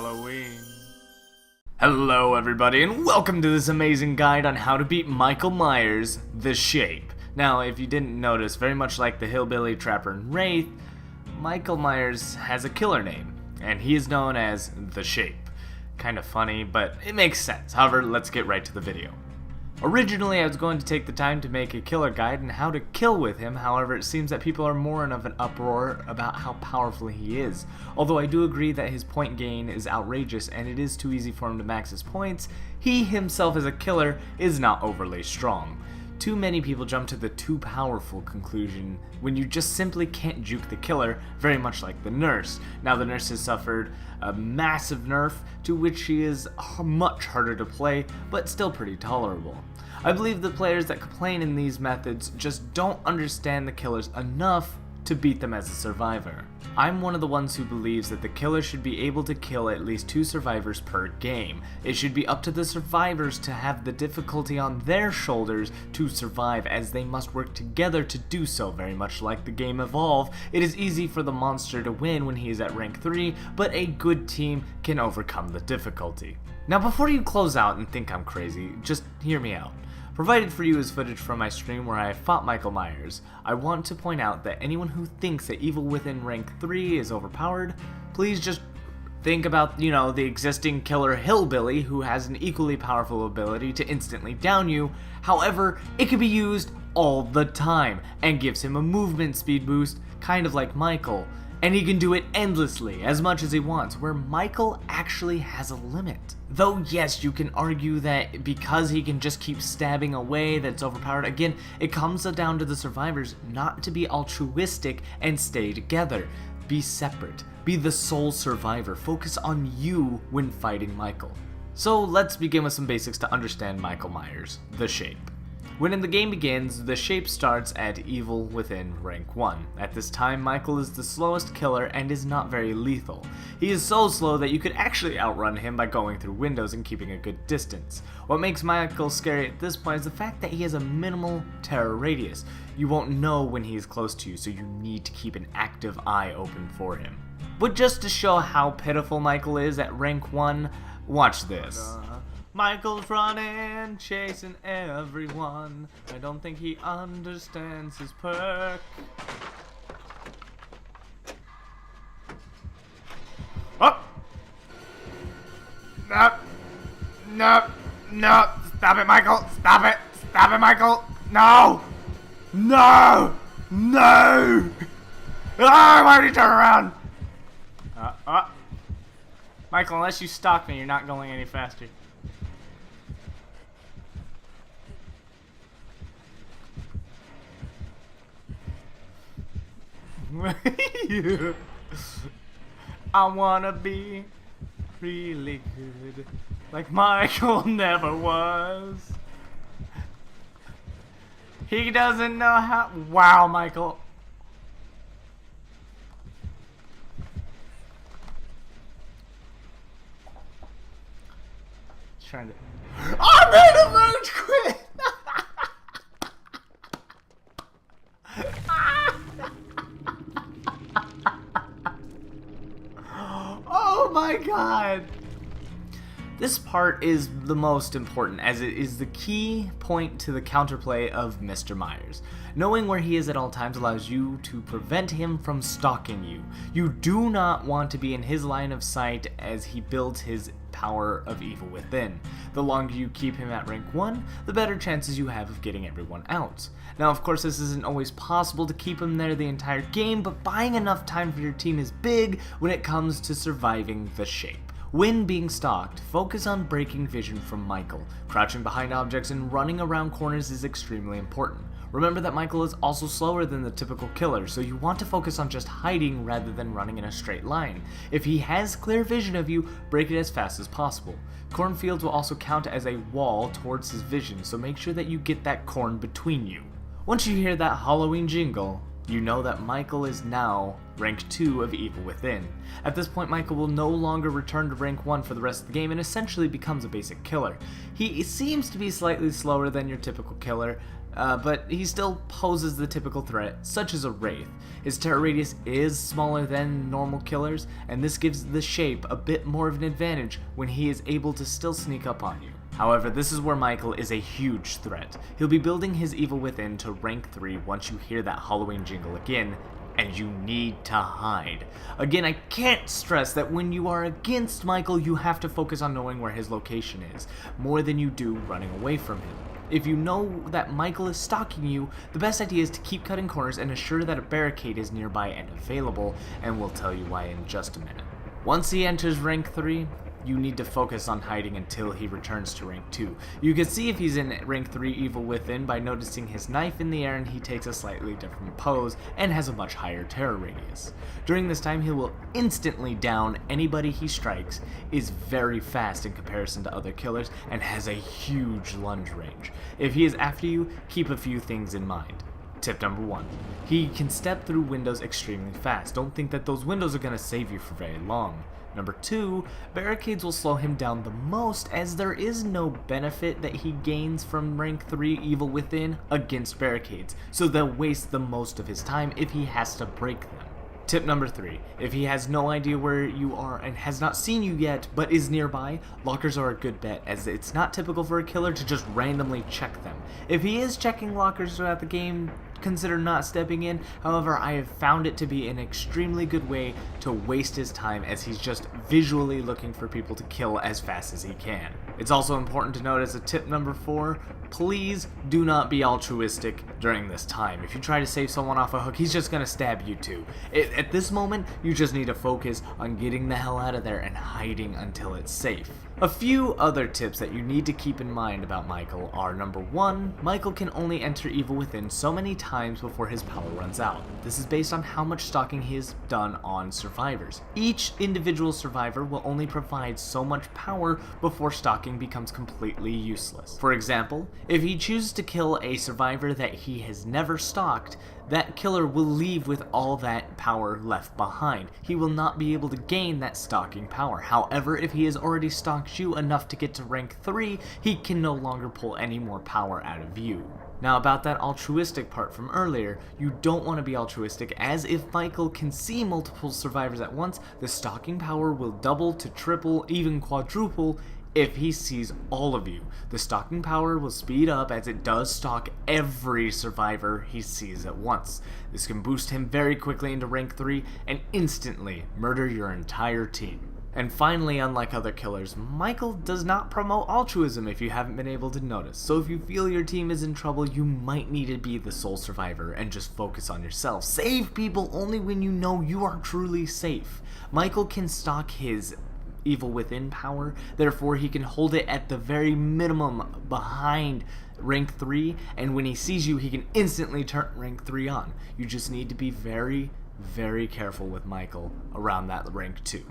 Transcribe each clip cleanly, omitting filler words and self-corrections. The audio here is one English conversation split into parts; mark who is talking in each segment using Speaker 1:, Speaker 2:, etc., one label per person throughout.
Speaker 1: Halloween. Hello everybody and welcome to this amazing guide on how to beat Michael Myers, The Shape. Now if you didn't notice, very much like the Hillbilly, Trapper, and Wraith, Michael Myers has a killer name, and he is known as The Shape. Kind of funny, but it makes sense. However, let's get right to the video. Originally, I was going to take the time to make a killer guide on how to kill with him, however, it seems that people are more in of an uproar about how powerful he is. Although I do agree that his point gain is outrageous and it is too easy for him to max his points, he himself as a killer is not overly strong. Too many people jump to the too powerful conclusion when you just simply can't juke the killer, very much like the nurse. Now the nurse has suffered a massive nerf to which she is much harder to play, but still pretty tolerable. I believe the players that complain in these methods just don't understand the killers enough to beat them as a survivor. I'm one of the ones who believes that the killer should be able to kill at least 2 survivors per game. It should be up to the survivors to have the difficulty on their shoulders to survive, as they must work together to do so. Very much like the game Evolve, it is easy for the monster to win when he is at rank 3, but a good team can overcome the difficulty. Now before you close out and think I'm crazy, just hear me out. Provided for you is footage from my stream where I fought Michael Myers. I want to point out that anyone who thinks that Evil Within rank 3 is overpowered, please just think about, the existing killer Hillbilly who has an equally powerful ability to instantly down you. However, it can be used all the time and gives him a movement speed boost, kind of like Michael. And he can do it endlessly, as much as he wants, where Michael actually has a limit. Though yes, you can argue that because he can just keep stabbing away that it's overpowered. Again, it comes down to the survivors not to be altruistic and stay together. Be separate. Be the sole survivor. Focus on you when fighting Michael. So let's begin with some basics to understand Michael Myers, The Shape. When the game begins, The Shape starts at Evil Within rank 1. At this time, Michael is the slowest killer and is not very lethal. He is so slow that you could actually outrun him by going through windows and keeping a good distance. What makes Michael scary at this point is the fact that he has a minimal terror radius. You won't know when he is close to you, so you need to keep an active eye open for him. But just to show how pitiful Michael is at rank 1, watch this. Michael's running, chasing everyone. I don't think he understands his perk. Oh! No! Stop it, Michael! Stop it! Stop it, Michael! No! No! No! Ah, why did he turn around? Michael, unless you stalk me, you're not going any faster. I wanna be really good, like Michael never was. He doesn't know how. Wow, Michael. Trying to. I made a rage quit. Oh my god! This part is the most important, as it is the key point to the counterplay of Mr. Myers. Knowing where he is at all times allows you to prevent him from stalking you. You do not want to be in his line of sight as he builds his power of Evil Within. The longer you keep him at rank 1, the better chances you have of getting everyone out. Now of course this isn't always possible to keep him there the entire game, but buying enough time for your team is big when it comes to surviving The Shape. When being stalked, focus on breaking vision from Michael. Crouching behind objects and running around corners is extremely important. Remember that Michael is also slower than the typical killer, so you want to focus on just hiding rather than running in a straight line. If he has clear vision of you, break it as fast as possible. Cornfields will also count as a wall towards his vision, so make sure that you get that corn between you. Once you hear that Halloween jingle, you know that Michael is now rank 2 of Evil Within. At this point, Michael will no longer return to rank 1 for the rest of the game and essentially becomes a basic killer. He seems to be slightly slower than your typical killer, but he still poses the typical threat, such as a Wraith. His terror radius is smaller than normal killers, and this gives the Shape a bit more of an advantage when he is able to still sneak up on you. However, this is where Michael is a huge threat. He'll be building his Evil Within to rank 3 once you hear that Halloween jingle again, and you need to hide. Again, I can't stress that when you are against Michael, you have to focus on knowing where his location is, more than you do running away from him. If you know that Michael is stalking you, the best idea is to keep cutting corners and assure that a barricade is nearby and available, and we'll tell you why in just a minute. Once he enters rank 3, you need to focus on hiding until he returns to rank 2. You can see if he's in rank 3 Evil Within by noticing his knife in the air, and he takes a slightly different pose and has a much higher terror radius. During this time, he will instantly down anybody he strikes, is very fast in comparison to other killers, and has a huge lunge range. If he is after you, keep a few things in mind. Tip number 1. He can step through windows extremely fast. Don't think that those windows are going to save you for very long. Number 2, barricades will slow him down the most, as there is no benefit that he gains from rank 3 Evil Within against barricades, so they'll waste the most of his time if he has to break them. Tip number 3, if he has no idea where you are and has not seen you yet but is nearby, lockers are a good bet, as it's not typical for a killer to just randomly check them. If he is checking lockers throughout the game, consider not stepping in. However, I have found it to be an extremely good way to waste his time, as he's just visually looking for people to kill as fast as he can. It's also important to note as a tip number 4, please do not be altruistic during this time. If you try to save someone off a hook, he's just going to stab you too. At this moment, you just need to focus on getting the hell out of there and hiding until it's safe. A few other tips that you need to keep in mind about Michael are: number 1, Michael can only enter Evil Within so many times before his power runs out. This is based on how much stalking he has done on survivors. Each individual survivor will only provide so much power before stalking becomes completely useless. For example, if he chooses to kill a survivor that he has never stalked, that killer will leave with all that power left behind. He will not be able to gain that stalking power. However, if he has already stalked you enough to get to rank 3, he can no longer pull any more power out of you. Now, about that altruistic part from earlier, you don't want to be altruistic, as if Michael can see multiple survivors at once, the stalking power will double to triple, even quadruple, if he sees all of you. The stalking power will speed up as it does stalk every survivor he sees at once. This can boost him very quickly into rank 3 and instantly murder your entire team. And finally, unlike other killers, Michael does not promote altruism, if you haven't been able to notice. So if you feel your team is in trouble, you might need to be the sole survivor and just focus on yourself. Save people only when you know you are truly safe. Michael can stalk his Evil Within power, therefore he can hold it at the very minimum behind rank 3, and when he sees you, he can instantly turn rank 3 on. You just need to be very, very careful with Michael around that rank 2.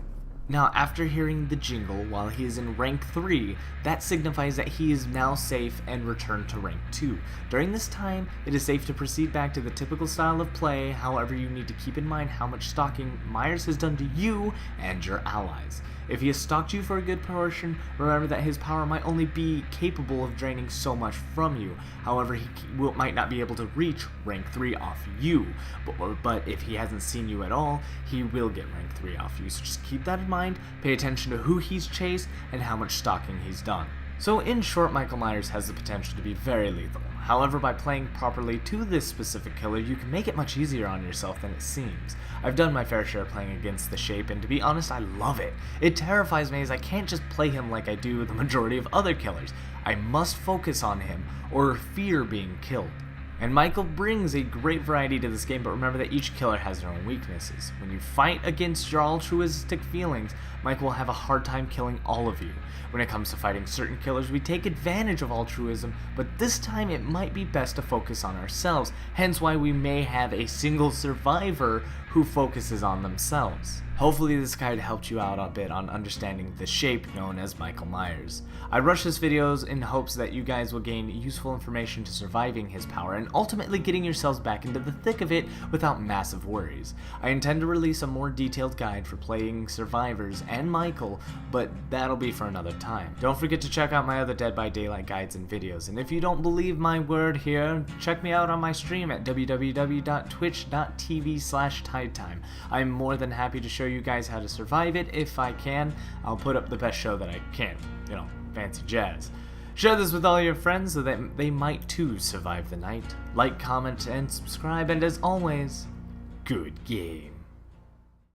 Speaker 1: Now, after hearing the jingle while he is in rank 3, that signifies that he is now safe and returned to rank 2. During this time, it is safe to proceed back to the typical style of play. However, you need to keep in mind how much stalking Myers has done to you and your allies. If he has stalked you for a good portion, remember that his power might only be capable of draining so much from you. However, he might not be able to reach rank 3 off you, but if he hasn't seen you at all, he will get rank 3 off you. So just keep that in mind, pay attention to who he's chased and how much stalking he's done. So in short, Michael Myers has the potential to be very lethal. However, by playing properly to this specific killer, you can make it much easier on yourself than it seems. I've done my fair share playing against the Shape, and to be honest, I love it. It terrifies me as I can't just play him like I do the majority of other killers. I must focus on him or fear being killed. And Michael brings a great variety to this game, but remember that each killer has their own weaknesses. When you fight against your altruistic feelings, Michael will have a hard time killing all of you. When it comes to fighting certain killers, we take advantage of altruism, but this time it might be best to focus on ourselves, hence why we may have a single survivor who focuses on themselves. Hopefully this guide helped you out a bit on understanding the shape known as Michael Myers. I rush his videos in hopes that you guys will gain useful information to surviving his power and ultimately getting yourselves back into the thick of it without massive worries. I intend to release a more detailed guide for playing survivors and Michael, but that'll be for another time. Don't forget to check out my other Dead by Daylight guides and videos, and if you don't believe my word here, check me out on my stream at www.twitch.tv/TydeTyme. I'm more than happy to show you guys how to survive it if I can. I'll put up the best show that I can, you know, fancy jazz. Share this with all your friends so that they might too survive the night. Like, comment, and subscribe, and as always, good game.